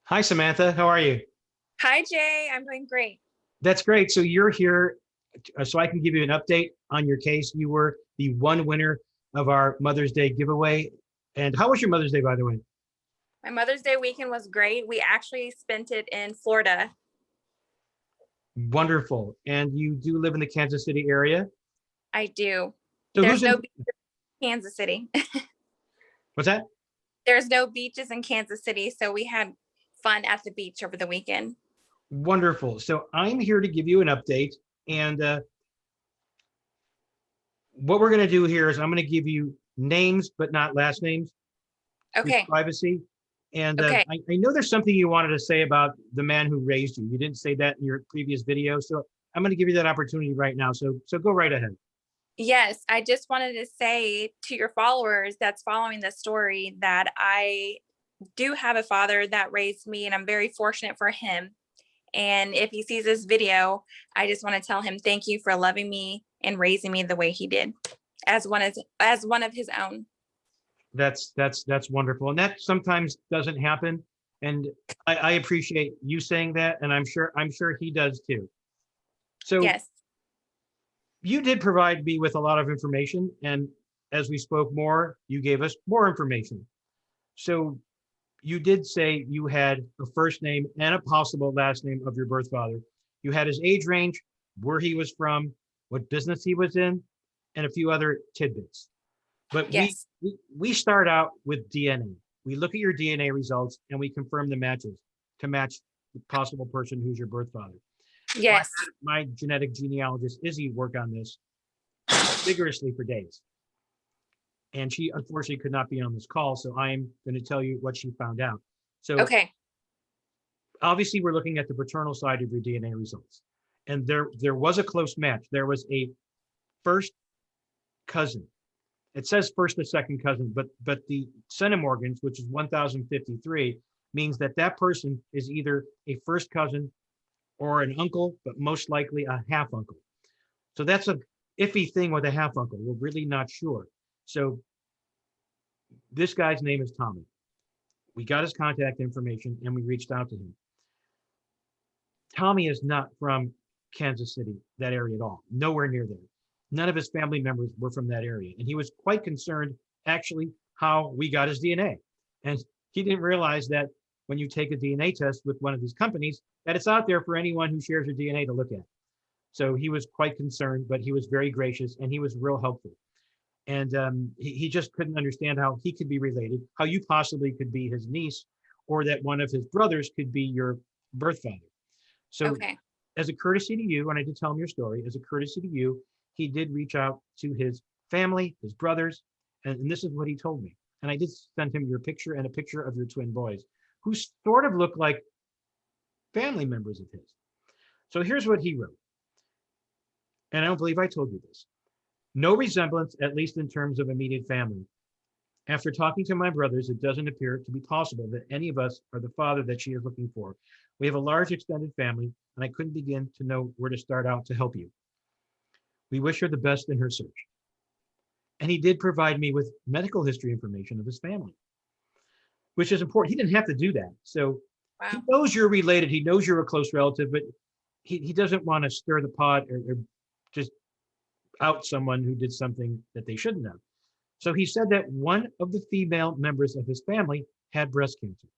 Hi, Samantha. How are you? Hi, Jay. I'm doing great. That's great. So you're here so I can give you an update on your case. You were the one winner of our Mother's Day giveaway. And how was your Mother's Day, by the way? My Mother's Day weekend was great. We actually spent it in Florida. Wonderful. And you do live in the Kansas City area. I do. So There's who's in, no beach in Kansas City. what's that? There's no beaches in Kansas City, so we had fun at the beach over the weekend. Wonderful. So I'm here to give you an update. And what we're going to do here is I'm going to give you names, but not last names for Okay. privacy. And Okay. I know there's something you wanted to say about the man who raised you. You didn't say that in your previous video, so I'm going to give you that opportunity right now. So go right ahead. Yes, I just wanted to say to your followers that's following this story that I do have a father that raised me, and I'm very fortunate for him. And if he sees this video, I just want to tell him thank you for loving me and raising me the way he did, as one of his own. That's wonderful, and that sometimes doesn't happen. And I appreciate you saying that, and I'm sure he does too. So Yes. you did provide me with a lot of information, and as we spoke more, you gave us more information. So you did say you had a first name and a possible last name of your birth father. You had his age range, where he was from, what business he was in, and a few other tidbits. But we Yes. we, we start out with DNA. We look at your DNA results and we confirm the matches to match the possible person who's your birth father. So I Yes. had my genetic genealogist Izzy work on this vigorously for days. And she unfortunately could not be on this call, so I'm going to tell you what she found out. So Okay. obviously we're looking at the paternal side of your DNA results. And there was a close match. There was a first cousin. It says first or second cousin, but the centimorgans, which is 1053, means that that person is either a first cousin or an uncle, but most likely a half uncle. So that's a iffy thing with a half uncle. We're really not sure. So this guy's name is Tommy. We got his contact information and we reached out to him. Tommy is not from Kansas City, that area at all, nowhere near there. None of his family members were from that area. And he was quite concerned, actually, how we got his DNA. And he didn't realize that when you take a DNA test with one of these companies, that it's out there for anyone who shares your DNA to look at. So he was quite concerned, but he was very gracious and he was real helpful. And he just couldn't understand how he could be related, how you possibly could be his niece, or that one of his brothers could be your birth father. So Okay. as a courtesy to you, and I did tell him your story, as a courtesy to you, he did reach out to his family, his brothers, and this is what he told me. And I did send him your picture and a picture of your twin boys, who sort of look like family members of his. So here's what he wrote. And I don't believe I told you this. No resemblance, at least in terms of immediate family. After talking to my brothers, it doesn't appear to be possible that any of us are the father that she is looking for. We have a large extended family, and I couldn't begin to know where to start out to help you. We wish her the best in her search. And he did provide me with medical history information of his family, which is important. He didn't have to do that. So he Wow. knows you're related. He knows you're a close relative, but he doesn't want to stir the pot or just out someone who did something that they shouldn't have. So he said that one of the female members of his family had breast cancer.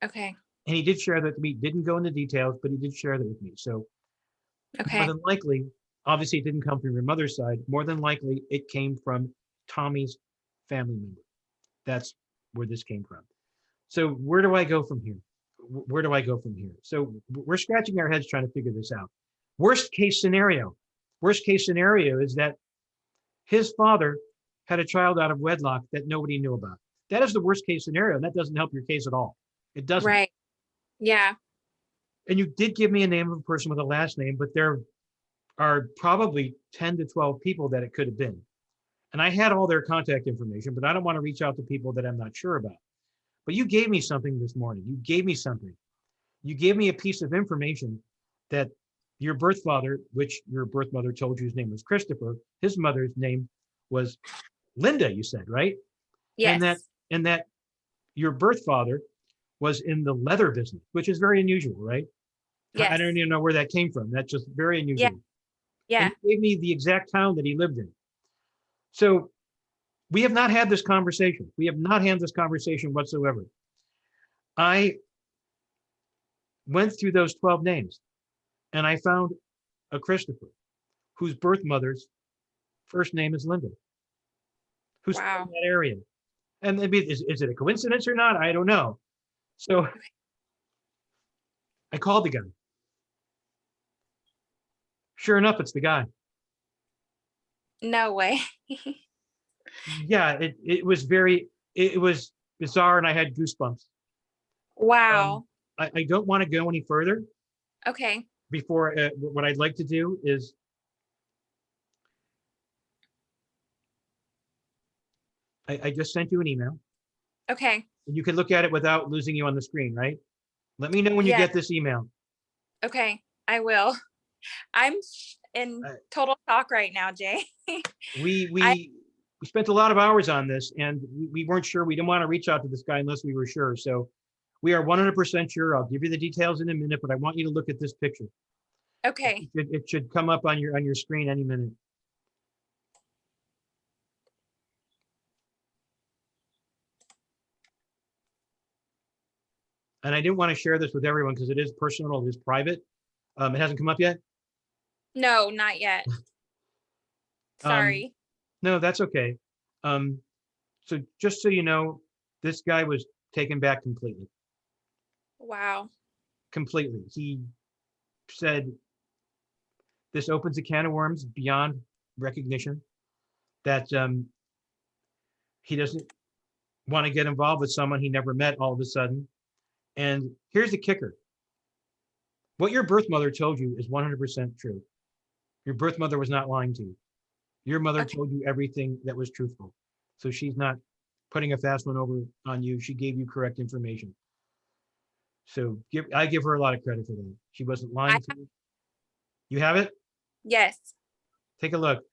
Okay. And he did share that with me. Didn't go into details, but he did share that with me. So more Okay. than likely, obviously it didn't come from your mother's side. More than likely, it came from Tommy's family member. That's where this came from. So where do I go from here? Where do I go from here? So we're scratching our heads trying to figure this out. Worst case scenario. Worst case scenario is that his father had a child out of wedlock that nobody knew about. That is the worst case scenario, and that doesn't help your case at all. It doesn't. Right. Yeah. And you did give me a name of a person with a last name, but there are probably 10 to 12 people that it could have been. And I had all their contact information, but I don't want to reach out to people that I'm not sure about. But you gave me something this morning. You gave me something. You gave me a piece of information that your birth father, which your birth mother told you his name was Christopher, his mother's name was Linda, you said, right? And that Yes. and that your birth father was in the leather business, which is very unusual, right? I Yes. don't even know where that came from. That's just very Yeah. unusual. Yeah. And he gave me the exact town that he lived in. So we have not had this conversation. We have not had this conversation whatsoever. I went through those 12 names and I found a Christopher whose birth mother's first name is Linda, who's from Wow. that area. And maybe is it a coincidence or not? I don't know. So I called the guy. Sure enough, it's the guy. No way. Yeah, it was bizarre and I had goosebumps. Wow. I don't want to go any further Okay. before what I'd like to do is I just sent you an email. Okay. You can look at it without losing you on the screen, right? Let me know when you Yeah. get this email. Okay. I will. I'm in Uh, total shock right now, Jay. We I we we spent a lot of hours on this, and we weren't sure. We didn't want to reach out to this guy unless we were sure. So we are 100% sure. I'll give you the details in a minute, but I want you to look at this picture. okay. It should come up on your screen any minute. And I didn't want to share this with everyone because it is personal, it is private. It hasn't come up yet. No, not yet. Um, Sorry. no, that's okay. Um, so just so you know, this guy was taken back completely. Wow. Completely. He said this opens a can of worms beyond recognition that he doesn't want to get involved with someone he never met all of a sudden. And here's the kicker. What your birth mother told you is 100% true. Your birth mother was not lying to you. Your mother Okay. told you everything that was truthful. So she's not putting a fast one over on you. She gave you correct information. So I give her a lot of credit for that. She wasn't I lying to you. You have it? yes. Take a look.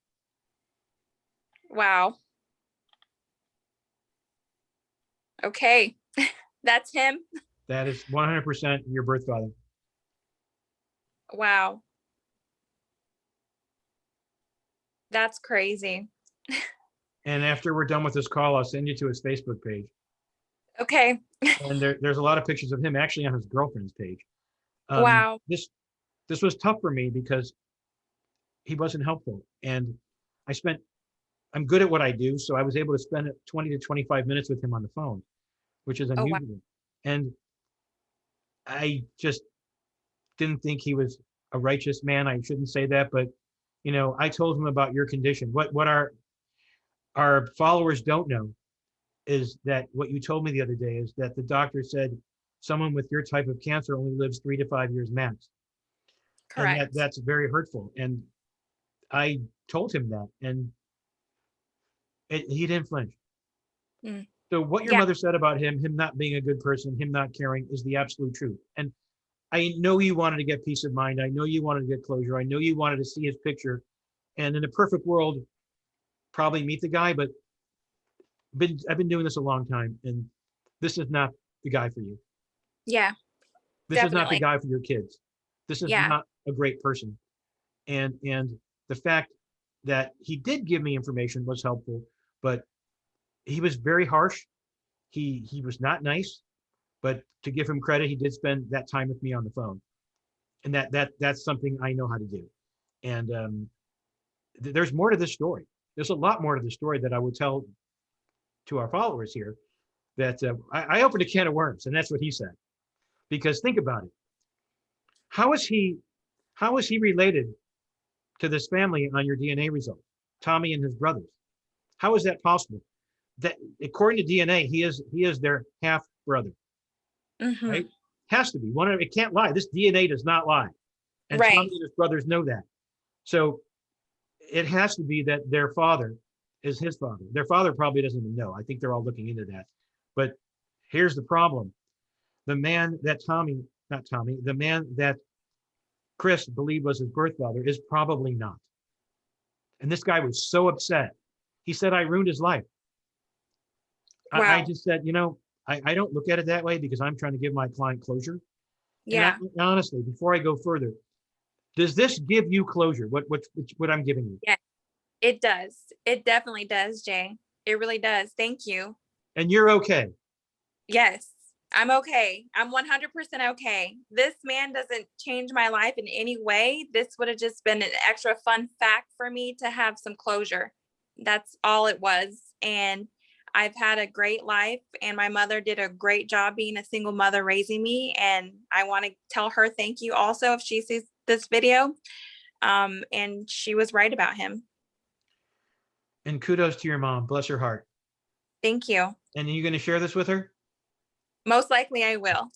Wow. Okay. That's him. That is 100% your birth father. Wow. That's crazy. And after we're done with this call, I'll send you to his Facebook page. Okay. And there's a lot of pictures of him actually on his girlfriend's page. Wow. This was tough for me because he wasn't helpful. And I'm good at what I do. So I was able to spend 20 to 25 minutes with him on the phone, which is Oh wow. unusual. And I just didn't think he was a righteous man. I shouldn't say that, but I told him about your condition. What our followers don't know is that what you told me the other day is that the doctor said someone with your type of cancer only lives 3 to 5 years max. And Correct. that's very hurtful. And I told him that, and he didn't flinch. Mm. So what your Yeah. mother said about him not being a good person, him not caring, is the absolute truth. And I know you wanted to get peace of mind. I know you wanted to get closure. I know you wanted to see his picture. And in a perfect world, probably meet the guy, but I've been doing this a long time, and this is not the guy for you. Yeah. This is not the Definitely. guy for your kids. This is Yeah. not a great person. And the fact that he did give me information was helpful, but he was very harsh. He was not nice, but to give him credit, he did spend that time with me on the phone, and that's something I know how to do. And there's more to this story. There's a lot more to the story that I would tell to our followers here. That I opened a can of worms, and that's what he said. Because think about it. How is he related to this family on your DNA results? Tommy and his brothers. How is that possible? That according to DNA, he is their half brother, Hmm. right? Has to be one of it. Can't lie. This DNA does not lie, and Tommy Right. and his brothers know that. So it has to be that their father is his father. Their father probably doesn't even know. I think they're all looking into that. But here's the problem: the man that not Tommy, the man that Chris believed was his birth father is probably not. And this guy was so upset. He said I ruined his life. I Wow. just said, I don't look at it that way because I'm trying to give my client closure. And Yeah. honestly, before I go further, does this give you closure? What I'm giving you? Yeah. It does. It definitely does, Jay. It really does. Thank you. And you're okay. Yes, I'm okay. I'm 100% okay. This man doesn't change my life in any way. This would have just been an extra fun fact for me to have some closure. That's all it was. And I've had a great life, and my mother did a great job being a single mother raising me. And I want to tell her thank you also if she sees this video. And she was right about him. And kudos to your mom. Bless her heart. Thank you. And are you going to share this with her? Most likely I will.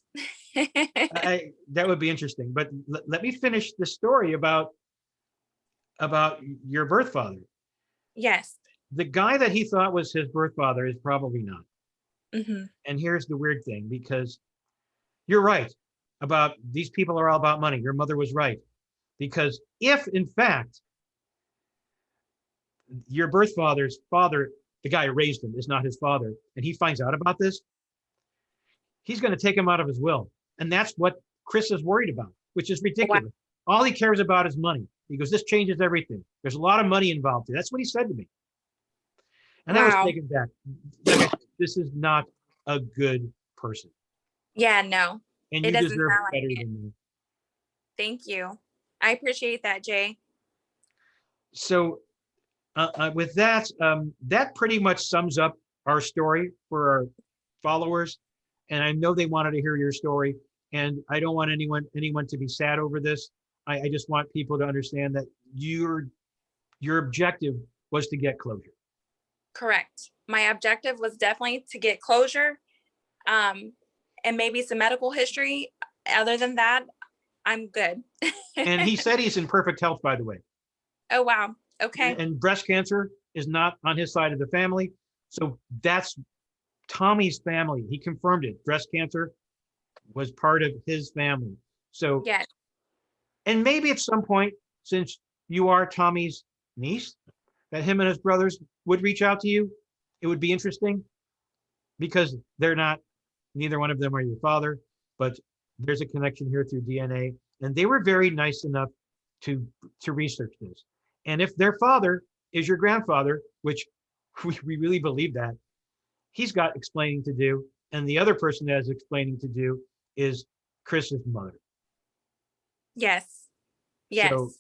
That would be interesting. But let me finish the story about your birth father. Yes. The guy that he thought was his birth father is probably not. Hmm. And here's the weird thing, because you're right about these people are all about money. Your mother was right. Because if in fact your birth father's father, the guy who raised him, is not his father, and he finds out about this, he's going to take him out of his will. And that's what Chris is worried about, which is ridiculous. Wow. All he cares about is money. He goes, this changes everything. There's a lot of money involved here. That's what he said to me. And I was taken back. This is not a good person. Yeah, no. And you deserve better than that. Thank you. I appreciate that, Jay. So with that, that pretty much sums up our story for our followers. And I know they wanted to hear your story. And I don't want anyone to be sad over this. I just want people to understand that your objective was to get closure. Correct. My objective was definitely to get closure, and maybe some medical history. Other than that, I'm good. And he said he's in perfect health, by the way. Oh, wow. Okay. And breast cancer is not on his side of the family. So that's Tommy's family. He confirmed it. Breast cancer was part of his family. So, yes. And maybe at some point, since you are Tommy's niece, that him and his brothers would reach out to you. It would be interesting because they're not, neither one of them are your father, but there's a connection here through DNA. And they were very nice enough to research this. And if their father is your grandfather, which we really believe that, he's got explaining to do. And the other person that has explaining to do is Chris's mother. Yes. Yes. So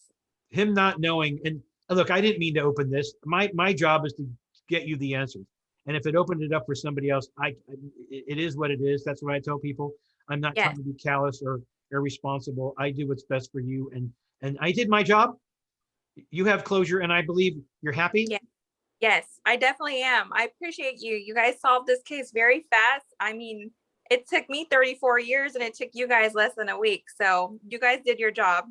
him not knowing, and look, I didn't mean to open this. My job is to get you the answers. And if it opened it up for somebody else, it is what it is. That's what I tell people. I'm not trying to be callous or irresponsible. I do what's best for you. And I did my job. You have closure, and I believe you're happy. Yeah. Yes, I definitely am. I appreciate you. You guys solved this case very fast. I mean, it took me 34 years and it took you guys less than a week. So you guys did your job.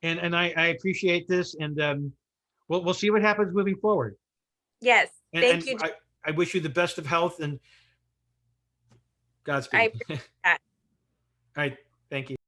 And I appreciate this, and we'll see what happens moving forward. Yes, thank you. I wish you the best of health and Godspeed. I appreciate that. All right, thank you.